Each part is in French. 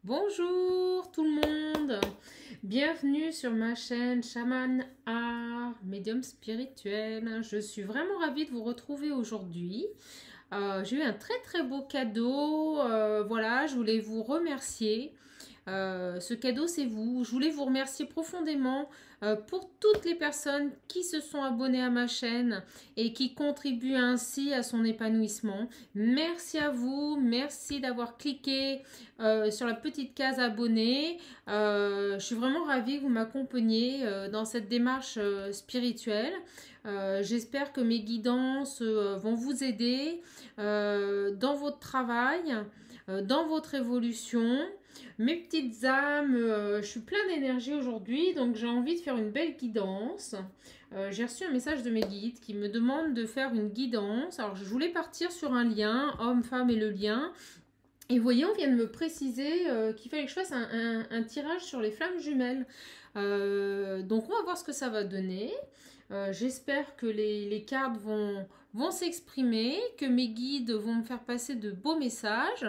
Bonjour tout le monde, bienvenue sur ma chaîne Chaman Art, médium spirituel. Je suis vraiment ravie de vous retrouver aujourd'hui. J'ai eu un très beau cadeau, voilà, je voulais vous remercier. Ce cadeau, c'est vous. Je voulais vous remercier profondément pour toutes les personnes qui se sont abonnées à ma chaîne et qui contribuent ainsi à son épanouissement. Merci à vous. Merci d'avoir cliqué sur la petite case abonné. Je suis vraiment ravie que vous m'accompagniez dans cette démarche spirituelle. J'espère que mes guidances vont vous aider dans votre travail, dans votre évolution. Mes petites âmes, je suis plein d'énergie aujourd'hui, donc j'ai envie de faire une belle guidance. J'ai reçu un message de mes guides qui me demandent de faire une guidance. Alors je voulais partir sur un lien, homme, femme et le lien. Et vous voyez, on vient de me préciser qu'il fallait que je fasse un tirage sur les flammes jumelles. Donc on va voir ce que ça va donner. J'espère que les cartes vont s'exprimer, que mes guides vont me faire passer de beaux messages.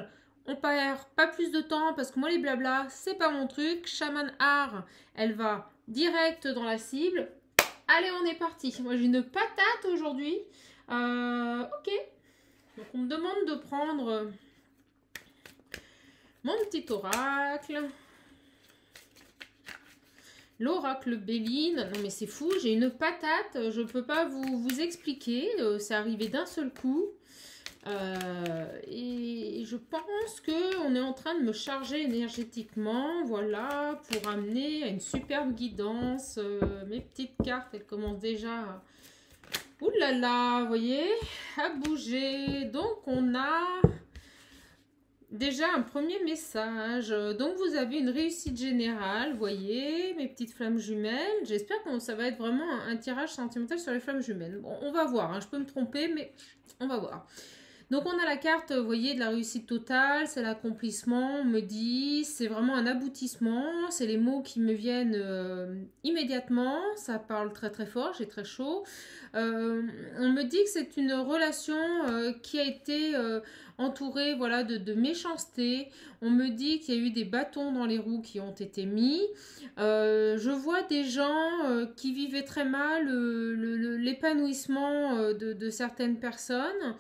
On perd pas plus de temps parce que moi les blabla, c'est pas mon truc. Shaman Art, elle va direct dans la cible. Allez, on est parti. Moi j'ai une patate aujourd'hui. Ok. Donc on me demande de prendre mon petit oracle. L'oracle Béline. Non mais c'est fou, j'ai une patate. Je peux pas vous expliquer. C'est arrivé d'un seul coup. Et je pense qu'on est en train de me charger énergétiquement, voilà, pour amener à une superbe guidance. Mes petites cartes, elles commencent déjà, ouh là là, vous voyez, à bouger. Donc on a déjà un premier message. Donc vous avez une réussite générale, vous voyez, mes petites flammes jumelles. J'espère que ça va être vraiment un tirage sentimental sur les flammes jumelles. Bon, on va voir, hein. Je peux me tromper, mais on va voir. Donc on a la carte, vous voyez, de la réussite totale, c'est l'accomplissement, on me dit, c'est vraiment un aboutissement, c'est les mots qui me viennent immédiatement, ça parle très fort, j'ai très chaud. On me dit que c'est une relation qui a été entourée, voilà, de méchanceté. On me dit qu'il y a eu des bâtons dans les roues qui ont été mis. Je vois des gens qui vivaient très mal l'épanouissement de certaines personnes.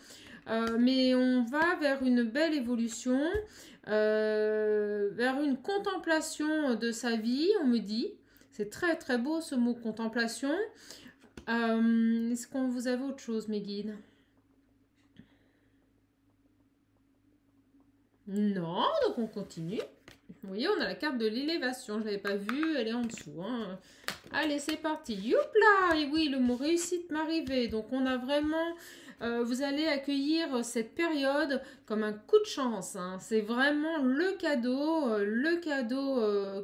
Mais on va vers une belle évolution, vers une contemplation de sa vie, on me dit. C'est très beau ce mot contemplation. Est-ce qu'on vous avez autre chose, mes guides? Non, donc on continue. Vous voyez, on a la carte de l'élévation. Je ne l'avais pas vue, elle est en dessous. Hein. Allez, c'est parti. Youpla! Et oui, le mot réussite m'arrivait. Donc on a vraiment... vous allez accueillir cette période comme un coup de chance. Hein. C'est vraiment le cadeau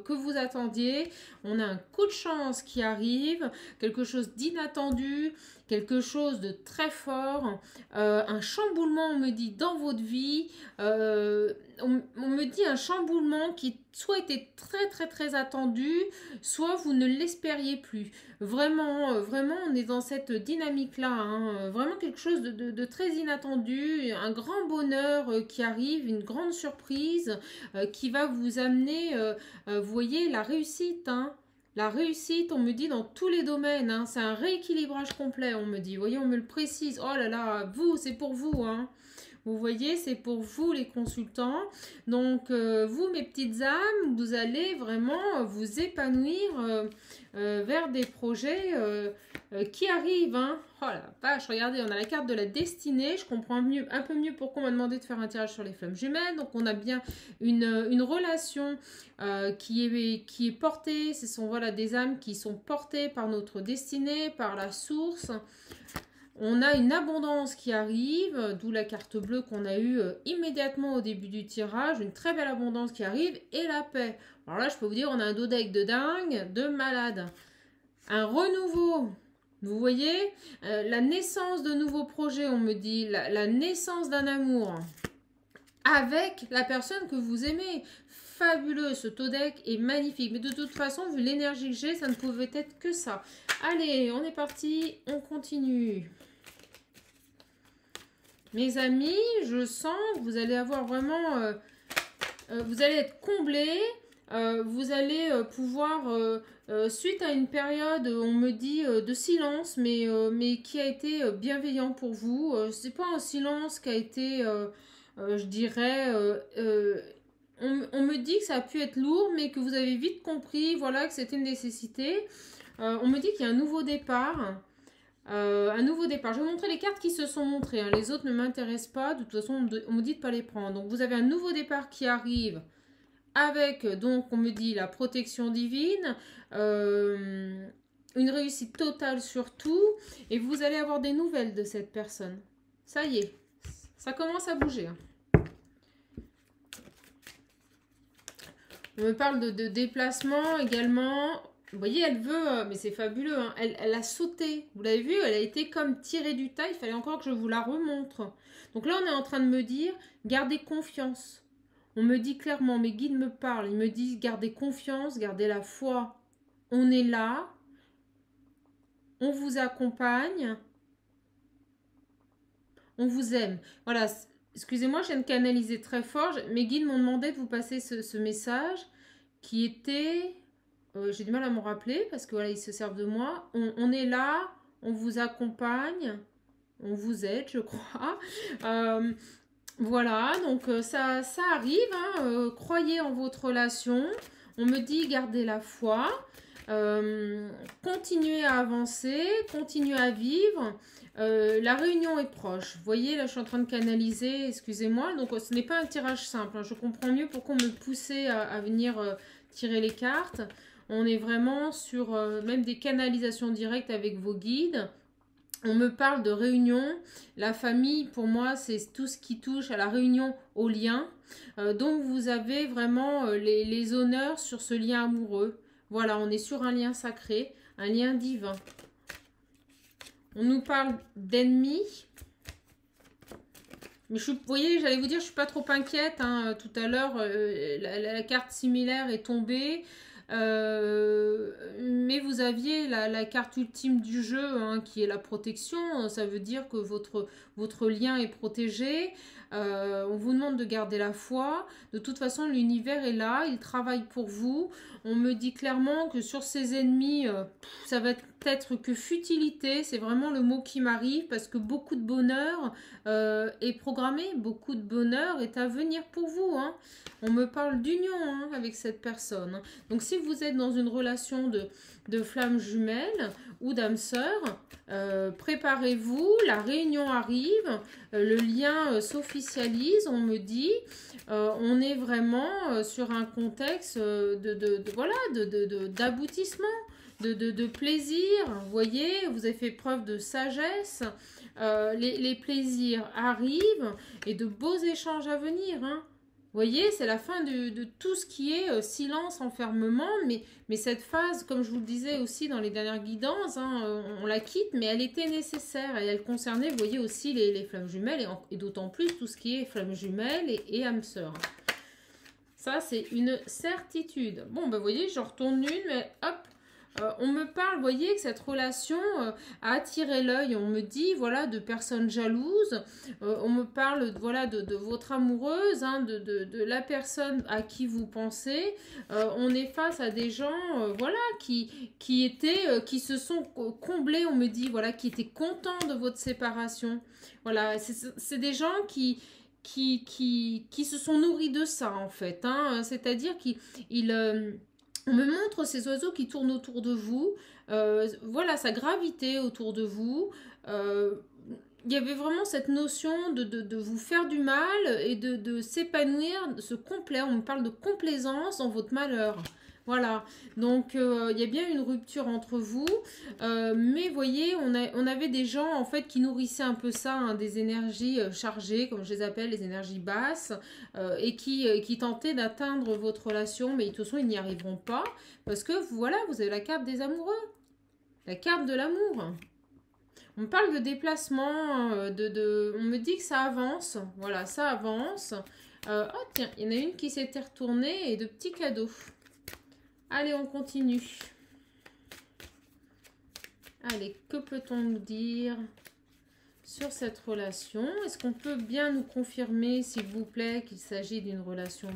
que vous attendiez. On a un coup de chance qui arrive, quelque chose d'inattendu, quelque chose de très fort, un chamboulement, on me dit, dans votre vie. On me dit un chamboulement qui soit était très attendu, soit vous ne l'espériez plus. Vraiment, on est dans cette dynamique-là. Hein. Vraiment quelque chose de très inattendu, un grand bonheur qui arrive, une grande surprise qui va vous amener, vous voyez, la réussite. Hein. La réussite, on me dit dans tous les domaines, hein, c'est un rééquilibrage complet, on me dit. Vous voyez, on me le précise. Oh là là, vous, c'est pour vous, hein. Vous voyez, c'est pour vous les consultants. Donc, vous, mes petites âmes, vous allez vraiment vous épanouir vers des projets qui arrivent. Hein. Oh la vache, regardez, on a la carte de la destinée. Je comprends un peu mieux pourquoi on m'a demandé de faire un tirage sur les flammes jumelles. Donc, on a bien une relation qui est portée. Ce sont voilà, des âmes qui sont portées par notre destinée, par la source. On a une abondance qui arrive, d'où la carte bleue qu'on a eue immédiatement au début du tirage, une très belle abondance qui arrive, et la paix. Alors là, je peux vous dire, on a un deck de dingue, de malade. Un renouveau, vous voyez, la naissance de nouveaux projets, on me dit, la naissance d'un amour, avec la personne que vous aimez. Fabuleux, ce deck est magnifique. Mais de toute façon, vu l'énergie que j'ai, ça ne pouvait être que ça. Allez, on est parti, on continue. Mes amis, je sens que vous allez avoir vraiment vous allez être comblé. Vous allez pouvoir, suite à une période, on me dit, de silence, mais qui a été bienveillant pour vous. C'est pas un silence qui a été, je dirais, on me dit que ça a pu être lourd, mais que vous avez vite compris, voilà, que c'était une nécessité. On me dit qu'il y a un nouveau départ. Un nouveau départ. Je vais vous montrer les cartes qui se sont montrées. Hein. Les autres ne m'intéressent pas. De toute façon, on me dit de ne pas les prendre. Donc, vous avez un nouveau départ qui arrive avec, donc, on me dit la protection divine, une réussite totale sur tout. Et vous allez avoir des nouvelles de cette personne. Ça y est. Ça commence à bouger. Hein. On me parle de déplacement également. Vous voyez, elle veut, mais c'est fabuleux, hein, elle a sauté. Vous l'avez vu, elle a été comme tirée du tas. Il fallait encore que je vous la remontre. Donc là, on est en train de me dire, gardez confiance. On me dit clairement, mes guides me parlent. Ils me disent, gardez confiance, gardez la foi. On est là. On vous accompagne. On vous aime. Voilà. Excusez-moi, je viens de canaliser très fort. Mes guides m'ont demandé de vous passer ce message qui était... j'ai du mal à me rappeler parce que voilà, ils se servent de moi. On est là, on vous accompagne, on vous aide, je crois. Voilà, donc ça arrive. Hein, croyez en votre relation. On me dit gardez la foi. Continuez à avancer, continuez à vivre. La réunion est proche. Vous voyez, là, je suis en train de canaliser, excusez-moi. Donc, ce n'est pas un tirage simple. Hein. Je comprends mieux pourquoi on me poussait à venir tirer les cartes. On est vraiment sur même des canalisations directes avec vos guides. On me parle de réunion. La famille, pour moi, c'est tout ce qui touche à la réunion, au lien. Donc, vous avez vraiment les honneurs sur ce lien amoureux. Voilà, on est sur un lien sacré, un lien divin. On nous parle d'ennemis. Mais vous voyez, j'allais vous dire, je ne suis pas trop inquiète. Hein. Tout à l'heure, la carte similaire est tombée. Mais vous aviez la carte ultime du jeu, hein, qui est la protection. Ça veut dire que votre lien est protégé. On vous demande de garder la foi. De toute façon, l'univers est là, il travaille pour vous. On me dit clairement que sur ces ennemis, ça va être que futilité. C'est vraiment le mot qui m'arrive parce que beaucoup de bonheur est programmé, beaucoup de bonheur est à venir pour vous. Hein. On me parle d'union, hein, avec cette personne. Donc si vous êtes dans une relation de flammes jumelles ou d'âmes sœurs, préparez-vous, la réunion arrive, le lien s'officialise, on me dit, on est vraiment sur un contexte d'aboutissement, de plaisir. Vous voyez, vous avez fait preuve de sagesse, les plaisirs arrivent et de beaux échanges à venir, hein. Vous voyez, c'est la fin de tout ce qui est silence, enfermement, mais cette phase, comme je vous le disais aussi dans les dernières guidances, hein, on la quitte, mais elle était nécessaire et elle concernait, vous voyez, aussi les flammes jumelles et d'autant plus tout ce qui est flammes jumelles et âmes sœurs. Ça, c'est une certitude. Bon, ben, vous voyez, j'en retourne une, mais hop, on me parle, vous voyez, que cette relation a attiré l'œil. On me dit, voilà, de personnes jalouses. On me parle, voilà, de votre amoureuse, hein, de la personne à qui vous pensez. On est face à des gens, voilà, qui se sont comblés, on me dit, voilà, qui étaient contents de votre séparation. Voilà, c'est des gens qui se sont nourris de ça, en fait. Hein, c'est-à-dire qu'ils... on me montre ces oiseaux qui tournent autour de vous. Voilà, sa gravité autour de vous. Il y avait vraiment cette notion de vous faire du mal et de s'épanouir, de se complaire. On me parle de complaisance dans votre malheur. Voilà, donc il y a bien une rupture entre vous, mais voyez, on avait des gens en fait qui nourrissaient un peu ça, hein, des énergies chargées, comme je les appelle, les énergies basses, et qui tentaient d'atteindre votre relation, mais de toute façon ils n'y arriveront pas, parce que voilà, vous avez la carte des amoureux, la carte de l'amour. On me parle de déplacement, on me dit que ça avance, voilà, ça avance. Oh tiens, il y en a une qui s'était retournée et de petits cadeaux. Allez, on continue. Allez, que peut-on nous dire sur cette relation? Est-ce qu'on peut bien nous confirmer, s'il vous plaît, qu'il s'agit d'une relation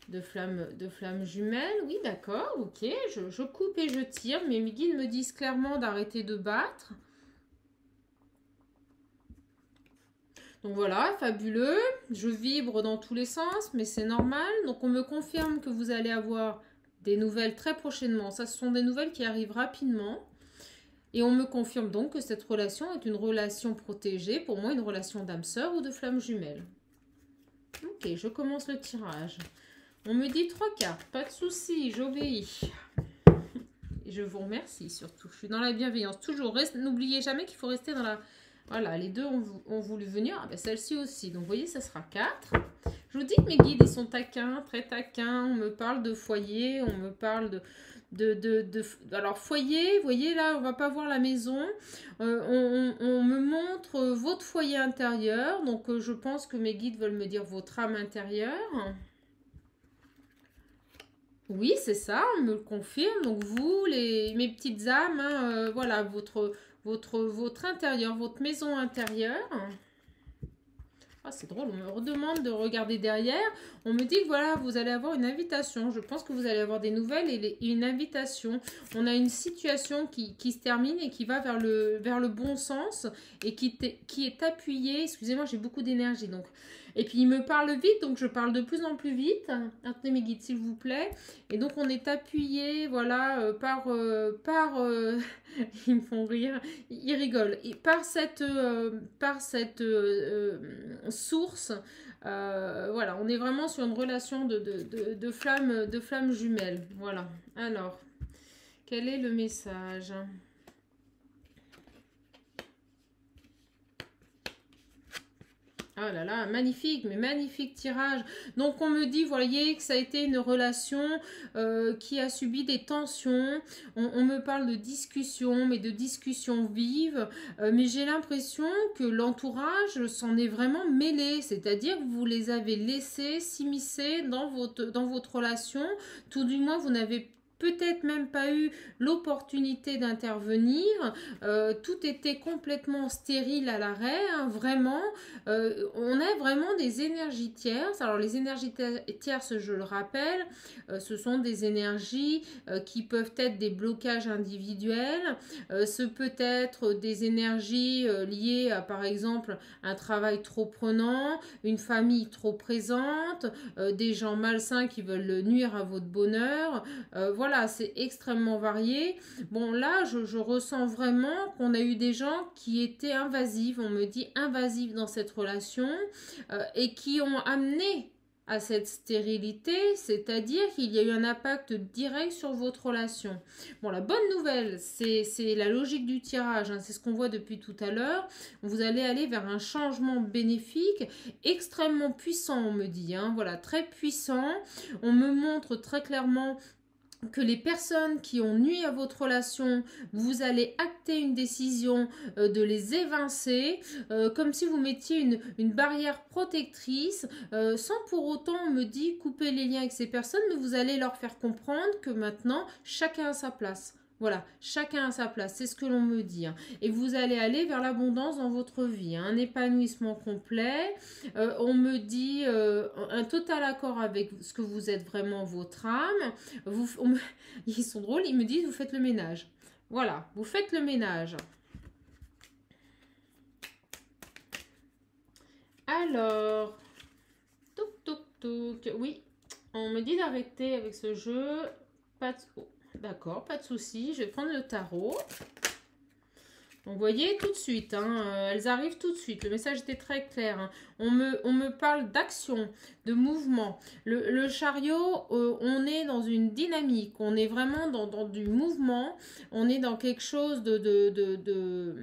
de flammes jumelles. Oui, d'accord, ok. Je coupe et je tire, mais mes guides me disent clairement d'arrêter de battre. Donc voilà, fabuleux. Je vibre dans tous les sens, mais c'est normal. Donc on me confirme que vous allez avoir des nouvelles très prochainement. Ça, ce sont des nouvelles qui arrivent rapidement. Et on me confirme donc que cette relation est une relation protégée, pour moi une relation d'âme sœur ou de flamme jumelle. Ok, je commence le tirage. On me dit 3 cartes, pas de souci, j'obéis. Et je vous remercie surtout. Je suis dans la bienveillance. Toujours, n'oubliez jamais qu'il faut rester dans la... Voilà, les deux ont voulu venir. Ah ben celle-ci aussi. Donc, vous voyez, ça sera 4. Je vous dis que mes guides, ils sont taquins, très taquins. On me parle de foyer, on me parle alors, foyer, vous voyez, là, on va pas voir la maison. On me montre votre foyer intérieur. Donc, je pense que mes guides veulent me dire votre âme intérieure. Oui, c'est ça, on me le confirme. Donc vous, mes petites âmes, hein, voilà, votre intérieur, votre maison intérieure. Ah, c'est drôle, on me redemande de regarder derrière. On me dit que voilà, vous allez avoir une invitation. Je pense que vous allez avoir des nouvelles et une invitation. On a une situation qui se termine et qui va vers le bon sens et qui est appuyée. Excusez-moi, j'ai beaucoup d'énergie donc. Et puis il me parle vite, donc je parle de plus en plus vite. Attendez mes guides s'il vous plaît. Et donc on est appuyé, voilà, ils me font rire, ils rigolent. Et par cette source, voilà, on est vraiment sur une relation de flammes jumelles. Voilà. Alors, quel est le message ? Ah là là, magnifique, mais magnifique tirage. Donc on me dit, voyez, que ça a été une relation qui a subi des tensions. On me parle de discussions, mais de discussions vives. Mais j'ai l'impression que l'entourage s'en est vraiment mêlé. C'est-à-dire que vous les avez laissés s'immiscer dans votre relation. Tout du moins, vous n'avez peut-être même pas eu l'opportunité d'intervenir. Tout était complètement stérile à l'arrêt, hein, vraiment. On a vraiment des énergies tierces. Alors les énergies tierces, je le rappelle, ce sont des énergies qui peuvent être des blocages individuels. Ce peut être des énergies liées à, par exemple, un travail trop prenant, une famille trop présente, des gens malsains qui veulent nuire à votre bonheur. Voilà, c'est extrêmement varié. Bon, là, je ressens vraiment qu'on a eu des gens qui étaient invasifs, on me dit invasifs dans cette relation, et qui ont amené à cette stérilité, c'est-à-dire qu'il y a eu un impact direct sur votre relation. Bon, la bonne nouvelle, c'est la logique du tirage, hein, c'est ce qu'on voit depuis tout à l'heure. Vous allez aller vers un changement bénéfique, extrêmement puissant, on me dit, hein, voilà, très puissant. On me montre très clairement que les personnes qui ont nui à votre relation, vous allez acter une décision de les évincer, comme si vous mettiez une barrière protectrice, sans pour autant, on me dit, couper les liens avec ces personnes, mais vous allez leur faire comprendre que maintenant, chacun a sa place. Voilà, chacun a sa place, c'est ce que l'on me dit. Hein. Et vous allez aller vers l'abondance dans votre vie, hein, un épanouissement complet. On me dit un total accord avec ce que vous êtes vraiment, votre âme. Ils sont drôles, ils me disent vous faites le ménage. Voilà, vous faites le ménage. Alors, touc, touc, touc. Oui, on me dit d'arrêter avec ce jeu. Pas de... oh. D'accord, pas de souci. Je vais prendre le tarot. Donc, vous voyez, tout de suite, hein, elles arrivent tout de suite. Le message était très clair. Hein. On me parle d'action, de mouvement. Le chariot, on est dans une dynamique. On est vraiment dans du mouvement. On est dans quelque chose de...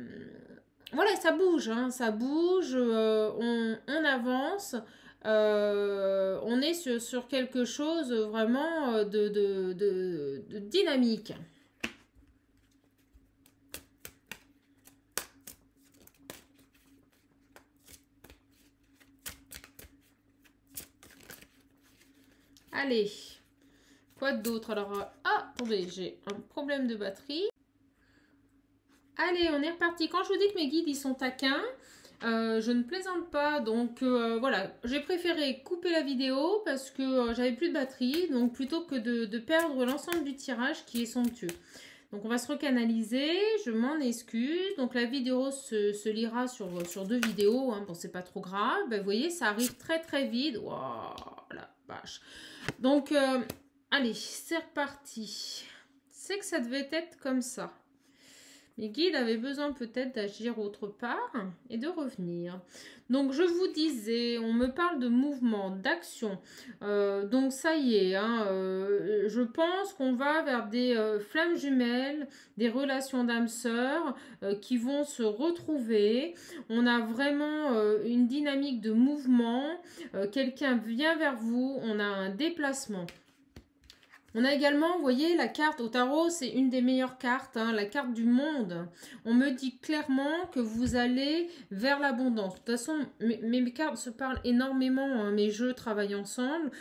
Voilà, ça bouge. Hein, ça bouge. On avance. On est sur quelque chose vraiment de dynamique. Allez, quoi d'autre? Alors, attendez, j'ai un problème de batterie. Allez, on est reparti. Quand je vous dis que mes guides, ils sont taquins, Je ne plaisante pas, donc voilà, j'ai préféré couper la vidéo parce que j'avais plus de batterie, donc plutôt que de perdre l'ensemble du tirage qui est somptueux. Donc on va se recanaliser, je m'en excuse. Donc la vidéo se lira sur 2 vidéos, hein. Bon c'est pas trop grave, ben, vous voyez ça arrive très très vite. Waouh la vache. Donc allez c'est reparti. C'est que ça devait être comme ça. Mes guides avaient besoin peut-être d'agir autre part et de revenir. Donc je vous disais, on me parle de mouvement, d'action. Donc ça y est, hein, je pense qu'on va vers des flammes jumelles, des relations d'âme sœur qui vont se retrouver. On a vraiment une dynamique de mouvement. Quelqu'un vient vers vous, on a un déplacement. On a également, vous voyez, la carte au tarot, c'est une des meilleures cartes, hein, la carte du monde. On me dit clairement que vous allez vers l'abondance. De toute façon, mes cartes se parlent énormément, hein, mes jeux travaillent ensemble.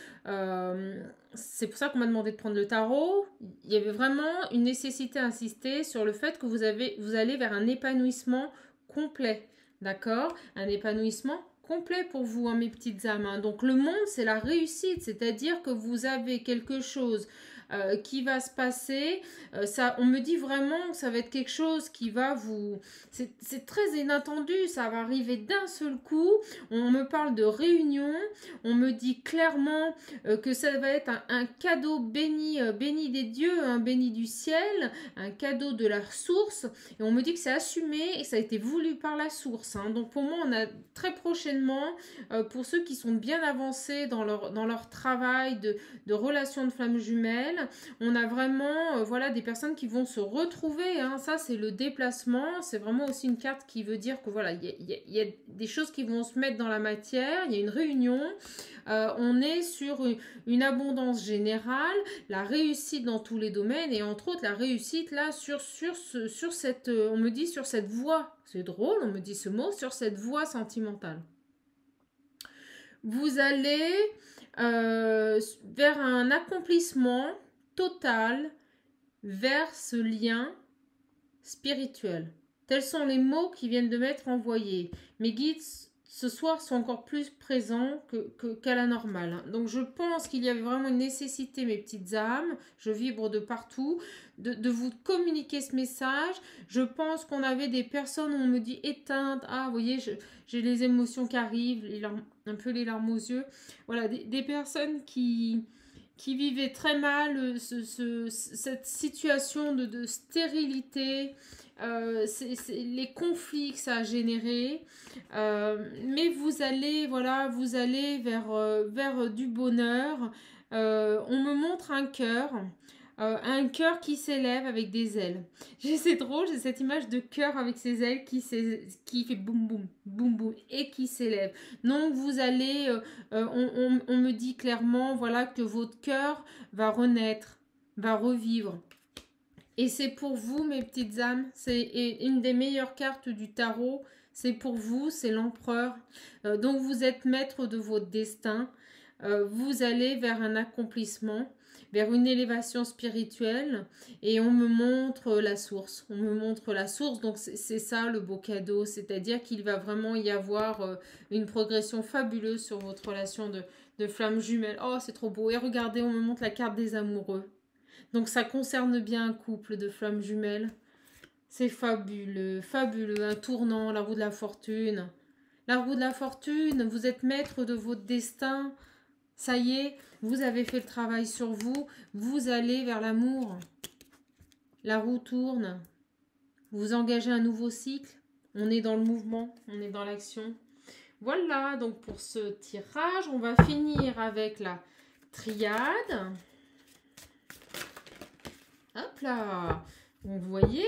C'est pour ça qu'on m'a demandé de prendre le tarot. Il y avait vraiment une nécessité à insister sur le fait que vous allez vers un épanouissement complet. D'accord? Un épanouissement complet pour vous, hein, mes petites âmes. Hein. Donc le monde, c'est la réussite, c'est-à-dire que vous avez quelque chose qui va se passer. On me dit vraiment que ça va être quelque chose qui va vous... C'est très inattendu, ça va arriver d'un seul coup. On me parle de réunion, on me dit clairement que ça va être un cadeau béni, béni des dieux, hein, béni du ciel, un cadeau de la source. Et on me dit que c'est assumé et ça a été voulu par la source. Hein. Donc pour moi, on a très prochainement, pour ceux qui sont bien avancés dans leur travail de relation de flammes jumelles, on a vraiment voilà, des personnes qui vont se retrouver. Hein. Ça, c'est le déplacement. C'est vraiment aussi une carte qui veut dire que voilà, il y a des choses qui vont se mettre dans la matière. Il y a une réunion. On est sur une abondance générale, la réussite dans tous les domaines et entre autres la réussite là sur cette, on me dit sur cette voie. C'est drôle, on me dit ce mot, sur cette voie sentimentale. Vous allez vers un accomplissement total, vers ce lien spirituel. Tels sont les mots qui viennent de m'être envoyés. Mes guides ce soir sont encore plus présents qu'à la normale. Donc je pense qu'il y avait vraiment une nécessité, mes petites âmes, je vibre de partout, de vous communiquer ce message. Je pense qu'on avait des personnes où on me dit éteintes. Ah, vous voyez, j'ai les émotions qui arrivent, un peu les larmes aux yeux. Voilà, des personnes qui vivaient très mal cette situation de stérilité, les conflits que ça a généré, mais vous allez vers du bonheur. On me montre un cœur qui s'élève avec des ailes. C'est drôle, j'ai cette image de cœur avec ses ailes qui fait boum boum, boum boum et qui s'élève. Donc vous allez, on me dit clairement voilà, que votre cœur va renaître, va revivre. Et c'est pour vous, mes petites âmes, c'est une des meilleures cartes du tarot. C'est pour vous, c'est l'empereur. Donc vous êtes maître de votre destin. Vous allez vers un accomplissement, vers une élévation spirituelle. Et on me montre la source. On me montre la source. Donc c'est ça le beau cadeau. C'est-à-dire qu'il va vraiment y avoir une progression fabuleuse sur votre relation de flamme jumelle. Oh, c'est trop beau. Et regardez, on me montre la carte des amoureux. Donc ça concerne bien un couple de flammes jumelles. C'est fabuleux, fabuleux. Un tournant, la roue de la fortune. La roue de la fortune, vous êtes maître de votre destin. Ça y est, vous avez fait le travail sur vous. Vous allez vers l'amour. La roue tourne. Vous engagez un nouveau cycle. On est dans le mouvement, on est dans l'action. Voilà, donc pour ce tirage, on va finir avec la triade. Hop là. Donc vous voyez,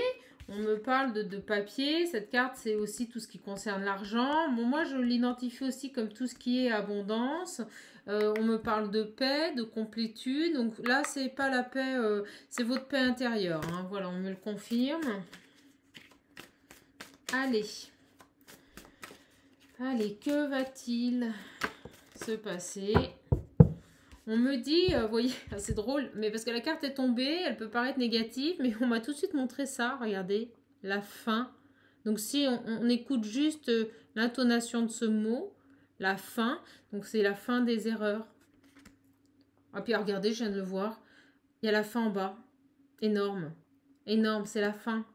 on me parle de papier. Cette carte, c'est aussi tout ce qui concerne l'argent. Bon, moi, je l'identifie aussi comme tout ce qui est abondance. On me parle de paix, de complétude. Donc là, c'est pas la paix, c'est votre paix intérieure. Hein. Voilà, on me le confirme. Allez. Allez, que va-t-il se passer ? On me dit, vous voyez, c'est drôle, mais parce que la carte est tombée, elle peut paraître négative, mais on m'a tout de suite montré ça, regardez, la fin Donc si on écoute juste l'intonation de ce mot, la fin, donc c'est la fin des erreurs. Ah puis regardez, je viens de le voir, il y a la fin en bas, énorme, énorme, c'est la fin.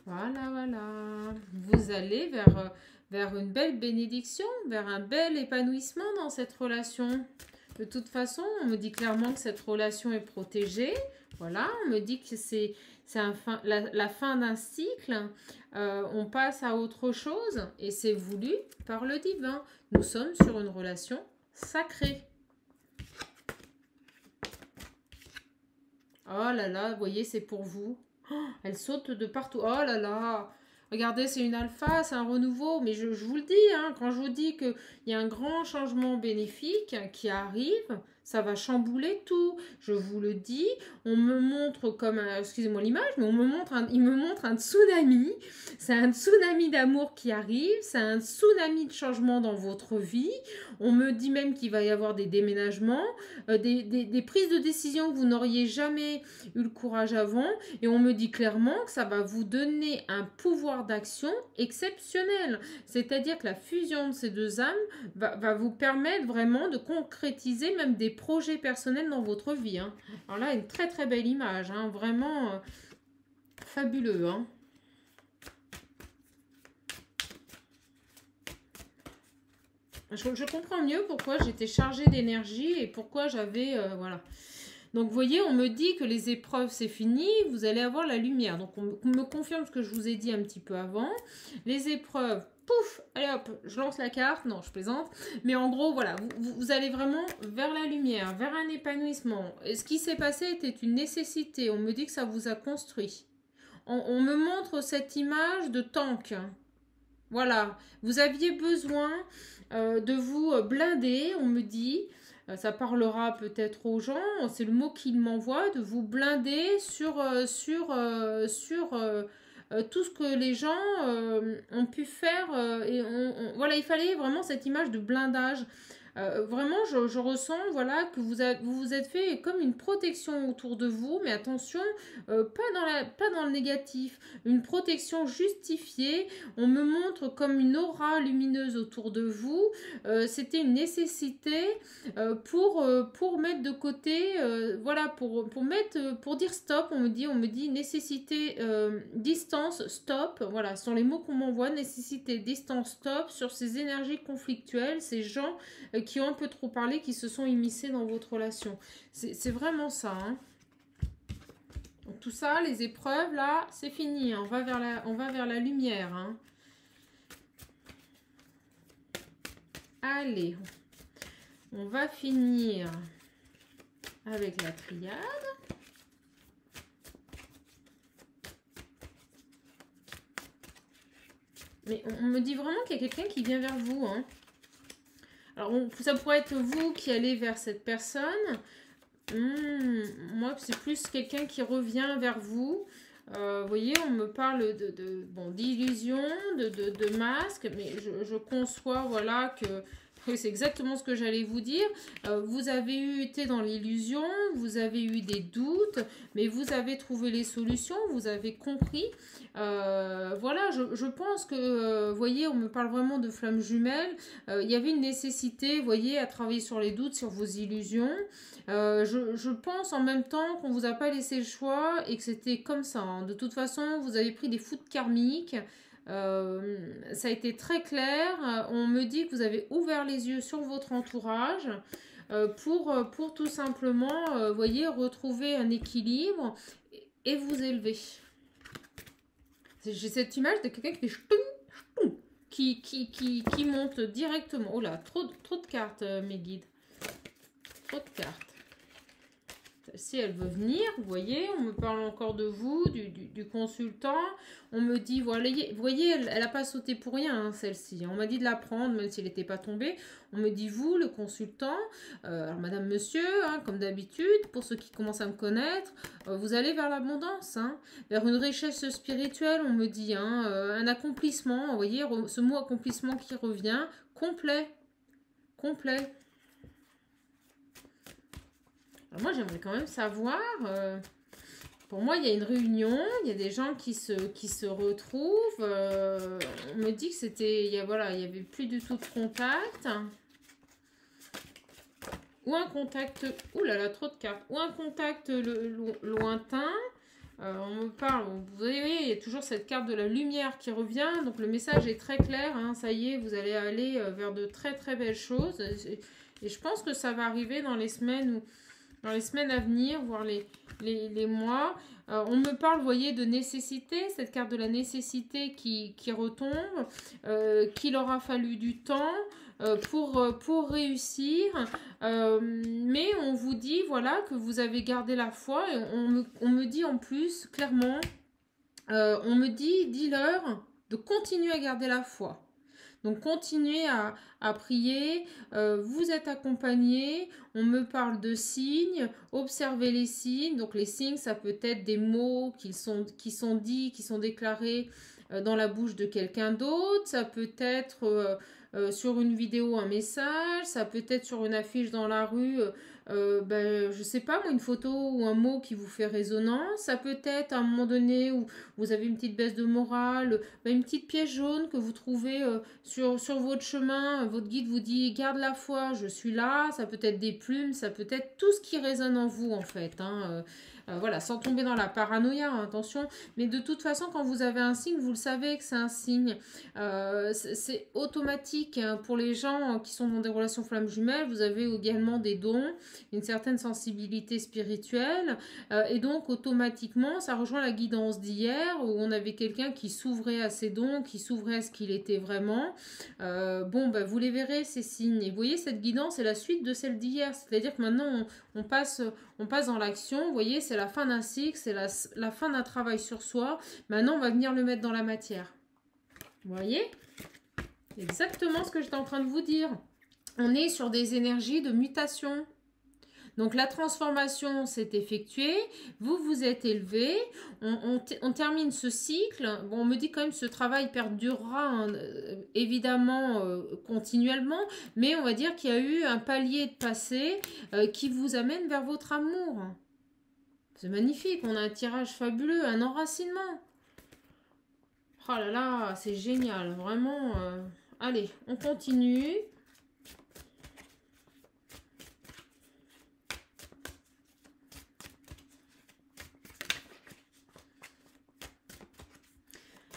Voilà, voilà, vous allez vers une belle bénédiction, vers un bel épanouissement dans cette relation. De toute façon, on me dit clairement que cette relation est protégée. Voilà, on me dit que c'est la fin d'un cycle. On passe à autre chose et c'est voulu par le divin. Nous sommes sur une relation sacrée. Oh là là, vous voyez, c'est pour vous. Oh, elle saute de partout. Oh là là. Regardez, c'est une alpha, c'est un renouveau. Mais je vous le dis, hein, quand je vous dis qu'il y a un grand changement bénéfique qui arrive, ça va chambouler tout. Je vous le dis, on me montre comme un, excusez-moi l'image, mais il me montre un tsunami. C'est un tsunami d'amour qui arrive, c'est un tsunami de changement dans votre vie. On me dit même qu'il va y avoir des déménagements, des prises de décision que vous n'auriez jamais eu le courage avant. Et on me dit clairement que ça va vous donner un pouvoir d'action exceptionnel. C'est-à-dire que la fusion de ces deux âmes va vous permettre vraiment de concrétiser même des projets personnels dans votre vie. Hein. Alors là, une très très belle image, hein, vraiment fabuleux. Hein. Je comprends mieux pourquoi j'étais chargée d'énergie et pourquoi j'avais... voilà. Donc, vous voyez, on me dit que les épreuves, c'est fini, vous allez avoir la lumière. Donc, on me confirme ce que je vous ai dit un petit peu avant. Les épreuves, pouf, allez hop, je lance la carte. Non, je plaisante. Mais en gros, voilà, vous allez vraiment vers la lumière, vers un épanouissement. Et ce qui s'est passé était une nécessité. On me dit que ça vous a construit. On me montre cette image de tank. Voilà, vous aviez besoin de vous blinder, on me dit, ça parlera peut-être aux gens, c'est le mot qu'il m'envoie, de vous blinder sur tout ce que les gens ont pu faire. Voilà, il fallait vraiment cette image de blindage. Vraiment, je ressens voilà, que vous vous êtes fait comme une protection autour de vous, mais attention, pas dans le négatif, une protection justifiée. On me montre comme une aura lumineuse autour de vous. C'était une nécessité pour mettre de côté, voilà, pour dire stop. On me dit nécessité, distance, stop. Voilà, ce sont les mots qu'on m'envoie, nécessité, distance, stop, sur ces énergies conflictuelles, ces gens qui ont un peu trop parlé, qui se sont immiscés dans votre relation. C'est vraiment ça. Hein. Donc, tout ça, les épreuves, là, c'est fini. Hein. On va vers la lumière. Hein. Allez, on va finir avec la triade. Mais on me dit vraiment qu'il y a quelqu'un qui vient vers vous. Hein. Alors, ça pourrait être vous qui allez vers cette personne. Moi, c'est plus quelqu'un qui revient vers vous. Vous voyez, on me parle d'illusion, de masque, mais je conçois, voilà, que c'est exactement ce que j'allais vous dire. Vous avez été dans l'illusion, vous avez eu des doutes, mais vous avez trouvé les solutions, vous avez compris. Voilà, je pense que, vous voyez, on me parle vraiment de flammes jumelles. Il y avait une nécessité, vous voyez, à travailler sur les doutes, sur vos illusions. Je pense en même temps qu'on ne vous a pas laissé le choix et que c'était comme ça. Hein. De toute façon, vous avez pris des foudres karmiques. Ça a été très clair. On me dit que vous avez ouvert les yeux sur votre entourage pour tout simplement, voyez, retrouver un équilibre et vous élever. J'ai cette image de quelqu'un qui fait ch'toum, qui monte directement. Oh là, trop de cartes, mes guides. Trop de cartes. Si elle veut venir, vous voyez, on me parle encore de vous, du consultant. On me dit, voilà, vous voyez, elle n'a pas sauté pour rien, hein, celle-ci. On m'a dit de la prendre, même s'il n'était pas tombé. On me dit, vous, le consultant, alors madame, monsieur, hein, comme d'habitude, pour ceux qui commencent à me connaître, vous allez vers l'abondance, hein, vers une richesse spirituelle, on me dit, hein, un accomplissement, vous voyez, ce mot accomplissement qui revient, complet. Alors moi, j'aimerais quand même savoir Pour moi, il y a une réunion, il y a des gens qui se retrouvent. On me dit que c'était, voilà, il y avait plus du tout de contact. Ou un contact, ouh là là, trop de cartes. Ou un contact lointain. On me parle, vous voyez, il y a toujours cette carte de la lumière qui revient. Donc le message est très clair. Hein, ça y est, vous allez aller vers de très très belles choses. Et je pense que ça va arriver dans les semaines à venir, voire les mois. On me parle, vous voyez, de nécessité, cette carte de la nécessité qui retombe, qu'il aura fallu du temps pour réussir. Mais on vous dit, voilà, que vous avez gardé la foi. Et on me dit en plus, clairement, on me dit, dis-leur de continuer à garder la foi. Donc, continuez à prier, vous êtes accompagnés, on me parle de signes, observez les signes. Donc, les signes, ça peut être des mots qui sont dits, qui sont déclarés dans la bouche de quelqu'un d'autre. Ça peut être sur une vidéo un message, ça peut être sur une affiche dans la rue, je sais pas moi, une photo ou un mot qui vous fait résonance. Ça peut être à un moment donné où vous avez une petite baisse de morale, une petite pièce jaune que vous trouvez sur votre chemin. Votre guide vous dit garde la foi, je suis là. Ça peut être des plumes, ça peut être tout ce qui résonne en vous en fait. Hein. Voilà, sans tomber dans la paranoïa, hein, attention. Mais de toute façon, quand vous avez un signe, vous le savez que c'est un signe. C'est automatique hein, pour les gens qui sont dans des relations flammes jumelles. Vous avez également des dons, une certaine sensibilité spirituelle. Et donc, automatiquement, ça rejoint la guidance d'hier où on avait quelqu'un qui s'ouvrait à ses dons, qui s'ouvrait à ce qu'il était vraiment. Vous les verrez, ces signes. Et vous voyez, cette guidance est la suite de celle d'hier. C'est-à-dire que maintenant, on passe dans l'action. Vous voyez, c'est la fin d'un cycle, c'est la fin d'un travail sur soi. Maintenant, on va venir le mettre dans la matière. Vous voyez? Exactement ce que j'étais en train de vous dire. On est sur des énergies de mutation. Donc, la transformation s'est effectuée. Vous vous êtes élevé. On termine ce cycle. Bon, on me dit quand même que ce travail perdurera hein, évidemment continuellement. Mais on va dire qu'il y a eu un palier de passé qui vous amène vers votre amour. C'est magnifique. On a un tirage fabuleux, un enracinement. Oh là là, c'est génial. Vraiment. Allez, on continue.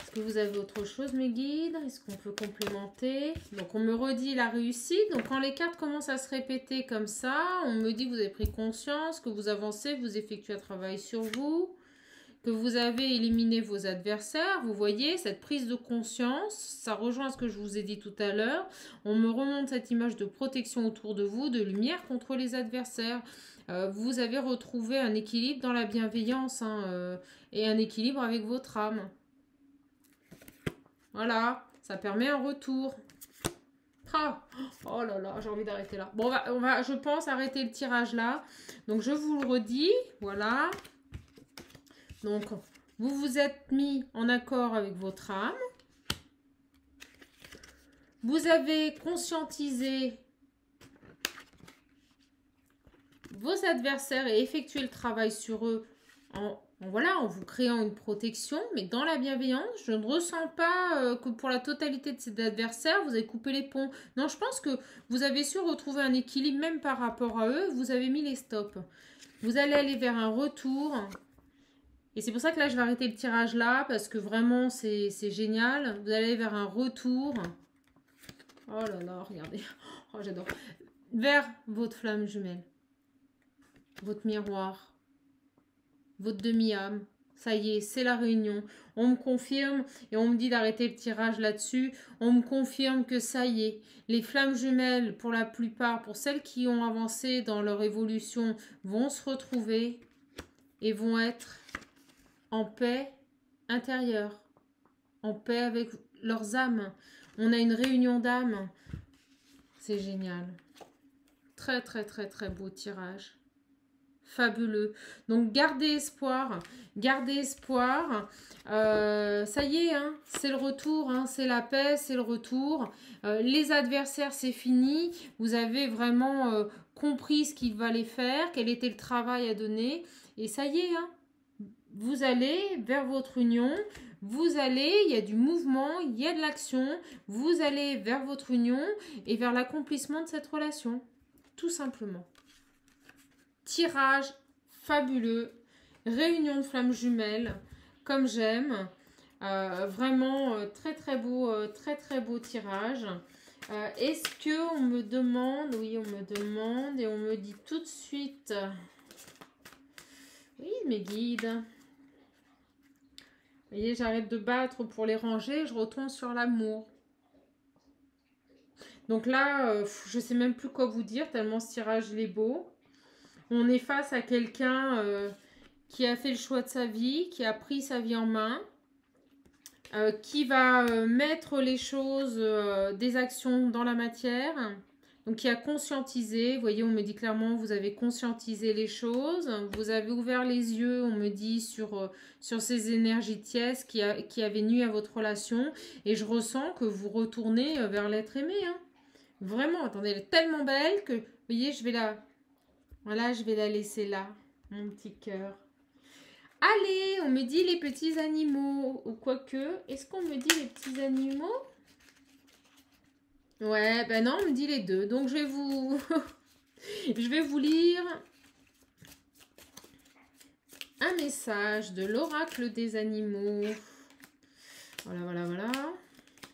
Est-ce que vous avez autre chose, mes guides? Est-ce qu'on peut complémenter? Donc, on me redit la réussite. Donc, quand les cartes commencent à se répéter comme ça, on me dit que vous avez pris conscience, que vous avancez, que vous effectuez un travail sur vous, que vous avez éliminé vos adversaires. Vous voyez, cette prise de conscience, ça rejoint ce que je vous ai dit tout à l'heure. On me remonte cette image de protection autour de vous, de lumière contre les adversaires. Vous avez retrouvé un équilibre dans la bienveillance hein, et un équilibre avec votre âme. Voilà, ça permet un retour. Ah, oh là là, j'ai envie d'arrêter là. Bon, on va, je pense, arrêter le tirage là. Donc, je vous le redis, voilà. Donc, vous vous êtes mis en accord avec votre âme. Vous avez conscientisé vos adversaires et effectué le travail sur eux en vous créant une protection, mais dans la bienveillance. Je ne ressens pas que pour la totalité de ces adversaires, vous avez coupé les ponts. Non, je pense que vous avez su retrouver un équilibre, même par rapport à eux, vous avez mis les stops. Vous allez aller vers un retour. Et c'est pour ça que là, je vais arrêter le tirage là, parce que vraiment, c'est génial. Vous allez aller vers un retour. Oh là là, regardez. Oh, j'adore. Vers votre flamme jumelle. Votre miroir. Votre demi-âme, ça y est, c'est la réunion. On me confirme et on me dit d'arrêter le tirage là-dessus. On me confirme que ça y est, les flammes jumelles, pour la plupart, pour celles qui ont avancé dans leur évolution, vont se retrouver et vont être en paix intérieure, en paix avec leurs âmes. On a une réunion d'âmes. C'est génial. Très, très, très, très beau tirage. Fabuleux. Donc, gardez espoir. Gardez espoir. Ça y est, hein, c'est le retour. Hein, c'est la paix, c'est le retour. Les adversaires, c'est fini. Vous avez vraiment compris ce qu'il fallait faire, quel était le travail à donner. Et ça y est, hein, vous allez vers votre union, vous allez, il y a du mouvement, il y a de l'action, vous allez vers votre union et vers l'accomplissement de cette relation, tout simplement. Tirage fabuleux, réunion de flammes jumelles, comme j'aime. Vraiment très très beau tirage. Est-ce que on me demande, oui on me demande et on me dit tout de suite, oui mes guides. Vous voyez, j'arrête de battre pour les ranger, je retombe sur l'amour. Donc là, je ne sais même plus quoi vous dire, tellement ce tirage il est beau. On est face à quelqu'un qui a fait le choix de sa vie, qui a pris sa vie en main, qui va mettre les choses, des actions dans la matière. Donc, qui a conscientisé, vous voyez, on me dit clairement, vous avez conscientisé les choses, vous avez ouvert les yeux, on me dit, sur ces énergies tièdes qui avaient nuit à votre relation. Et je ressens que vous retournez vers l'être aimé. Hein. Vraiment, attendez, elle est tellement belle que, vous voyez, je vais la laisser là, mon petit cœur. Allez, on me dit les petits animaux, ou quoique, est-ce qu'on me dit les petits animaux ? Ouais, ben non, on me dit les deux. Donc, je vais vous lire un message de l'oracle des animaux. Voilà.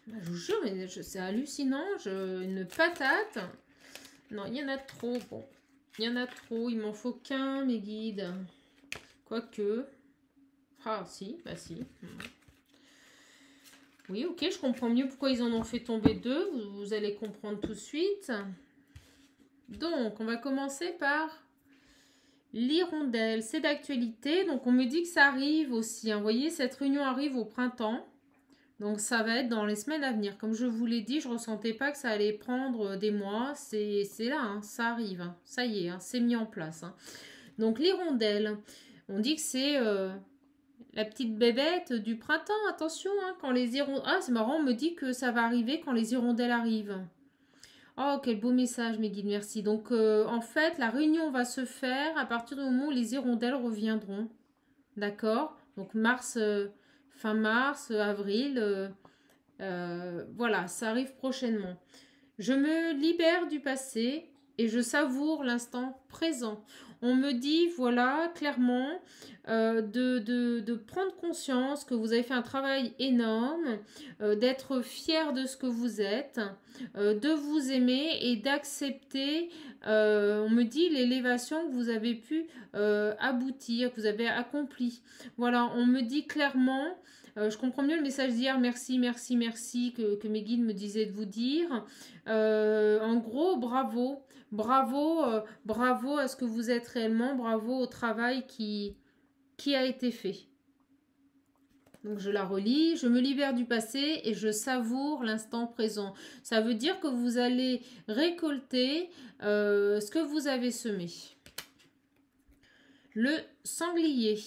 Ben, je vous jure, mais c'est hallucinant. Une patate. Non, il y en a trop. Bon, il y en a trop. Il m'en faut qu'un, mes guides. Quoique. Ah, si, bah si. Oui, ok, je comprends mieux pourquoi ils en ont fait tomber deux. Vous allez comprendre tout de suite. Donc, on va commencer par l'hirondelle. C'est d'actualité. Donc, on me dit que ça arrive aussi. Hein. Vous voyez, cette réunion arrive au printemps. Donc, ça va être dans les semaines à venir. Comme je vous l'ai dit, je ne ressentais pas que ça allait prendre des mois. C'est là, hein, ça arrive. Hein. Ça y est, hein, c'est mis en place. Hein. Donc, l'hirondelle. On dit que c'est... la petite bébête du printemps, attention, hein, quand les hirondelles... Ah, c'est marrant, on me dit que ça va arriver quand les hirondelles arrivent. Oh, quel beau message, mes guides, merci. Donc, en fait, la réunion va se faire à partir du moment où les hirondelles reviendront. D'accord ? Donc, fin mars, avril, voilà, ça arrive prochainement. Je me libère du passé et je savoure l'instant présent. On me dit, voilà, clairement, de prendre conscience que vous avez fait un travail énorme, d'être fier de ce que vous êtes, de vous aimer et d'accepter, on me dit, l'élévation que vous avez pu aboutir, que vous avez accompli. Voilà, on me dit clairement... je comprends mieux le message d'hier, merci, que mes guides me disaient de vous dire. En gros, bravo à ce que vous êtes réellement, bravo au travail qui a été fait. Donc je la relis, je me libère du passé et je savoure l'instant présent. Ça veut dire que vous allez récolter ce que vous avez semé. Le sanglier.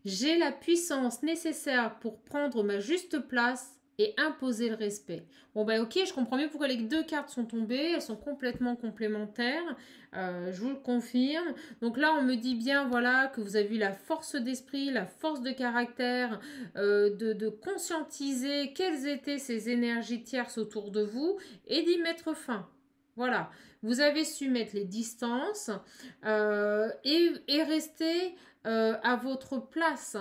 J'ai la puissance nécessaire pour prendre ma juste place et imposer le respect. Bon, bah ok, je comprends mieux pourquoi les deux cartes sont tombées. Elles sont complètement complémentaires. Je vous le confirme. Donc là, on me dit bien, voilà, que vous avez eu la force d'esprit, la force de caractère, de conscientiser quelles étaient ces énergies tierces autour de vous et d'y mettre fin. Voilà. Vous avez su mettre les distances et rester... à votre place.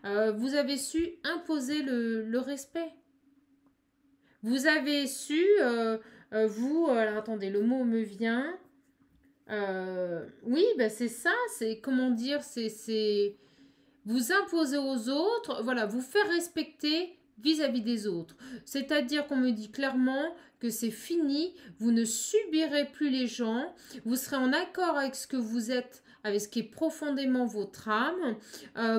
Vous avez su imposer le respect. Vous avez su, alors attendez, le mot me vient. Oui, ben c'est ça, c'est, comment dire, c'est vous imposer aux autres, voilà, vous faire respecter vis-à-vis des autres. C'est-à-dire qu'on me dit clairement que c'est fini, vous ne subirez plus les gens, vous serez en accord avec ce que vous êtes, avec ce qui est profondément votre âme.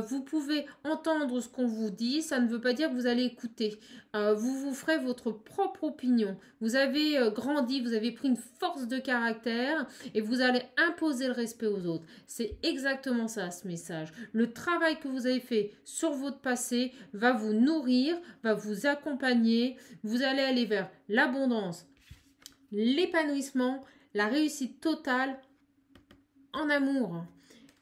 Vous pouvez entendre ce qu'on vous dit, ça ne veut pas dire que vous allez écouter. Vous vous ferez votre propre opinion. Vous avez grandi, vous avez pris une force de caractère et vous allez imposer le respect aux autres. C'est exactement ça, ce message. Le travail que vous avez fait sur votre passé va vous nourrir, va vous accompagner. Vous allez aller vers l'abondance, l'épanouissement, la réussite totale en amour.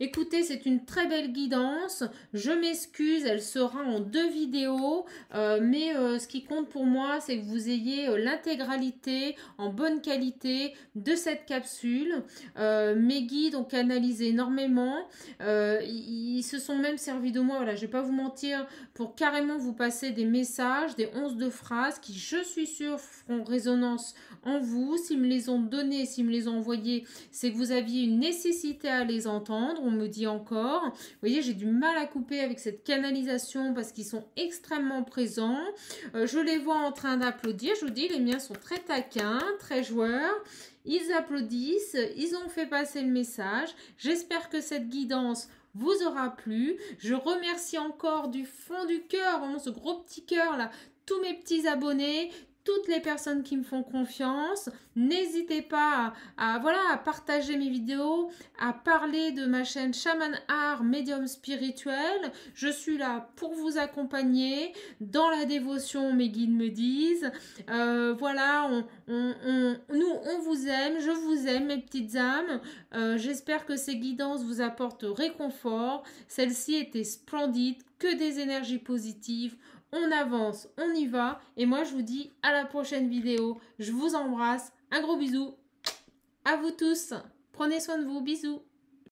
Écoutez, c'est une très belle guidance. Je m'excuse, elle sera en 2 vidéos. Mais ce qui compte pour moi, c'est que vous ayez l'intégralité en bonne qualité de cette capsule. Mes guides ont canalisé énormément. Ils se sont même servis de moi, voilà, je ne vais pas vous mentir, pour carrément vous passer des messages, des 11 de phrases qui, je suis sûre, feront résonance en vous. S'ils me les ont donnés, s'ils me les ont envoyés, c'est que vous aviez une nécessité à les entendre. On me dit encore. Vous voyez, j'ai du mal à couper avec cette canalisation parce qu'ils sont extrêmement présents. Je les vois en train d'applaudir. Je vous dis, les miens sont très taquins, très joueurs. Ils applaudissent, ils ont fait passer le message. J'espère que cette guidance vous aura plu. Je remercie encore du fond du cœur, vraiment ce gros petit cœur là, tous mes petits abonnés, toutes les personnes qui me font confiance. N'hésitez pas à partager mes vidéos, à parler de ma chaîne Shaman Art Médium Spirituel. Je suis là pour vous accompagner dans la dévotion, mes guides me disent. Voilà, nous, on vous aime, je vous aime, mes petites âmes. J'espère que ces guidances vous apportent réconfort. Celle-ci était splendide, que des énergies positives. On avance, on y va. Et moi, je vous dis à la prochaine vidéo. Je vous embrasse. Un gros bisou à vous tous. Prenez soin de vous. Bisous.